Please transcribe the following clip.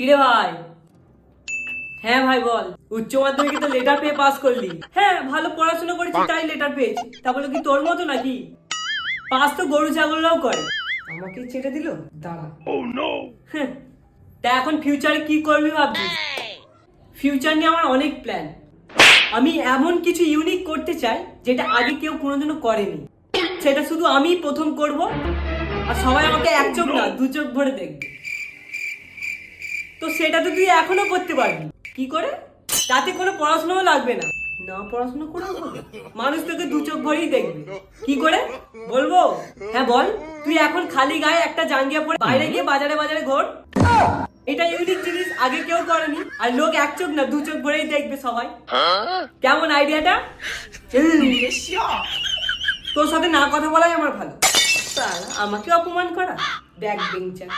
কিরে ভাই? হ্যাঁ ভাই বল। উচ্চ মাধ্যমিকে তো লেটার পেয়ে পাস করলি। হ্যাঁ ভালো পড়াশোনা করেছি তাই লেটার পেয়েছি। তা বলে কি তোর মতো নাকি? পাস তো গরু ছাগলরাও করে। আমাকে ছেড়ে দিল? দাঁড়া। হ্যাঁ, তা এখন ফিউচারে কি করবি ভাবছিস? ফিউচার নিয়ে আমার অনেক প্ল্যান। আমি এমন কিছু ইউনিক করতে চাই যেটা আগে কেউ কোনোদিনও করেনি। সেটা শুধু আমিই প্রথম করব, আর সবাই আমাকে এক চোখ না দু চোখ ভরে দেখবে। তো সেটা তো তুই এখনো করতে পারবি। কি করে? তাতে কোনো পড়াশোনাও লাগবে না। না পড়াশোনা করেও হবে? মানুষ তোকে দু চোখ ভরেই দেখবে। কি করে বলবো? হ্যাঁ বল। তুই এখন খালি গায়ে একটা জাঙ্গিয়া পরে বাইরে গিয়ে বাজারে বাজারে ঘোর। এটা ইউনিক জিনিস, আগে কেউ করেনি, আর লোক এক চোখ না দু চোখ ভরেই দেখবে সবাই। কেমন আইডিয়াটা? তোর সাথে না কথা বলাই আমার ভালো। সালা, আমাকে অপমান করা ব্যাক বেঞ্চার।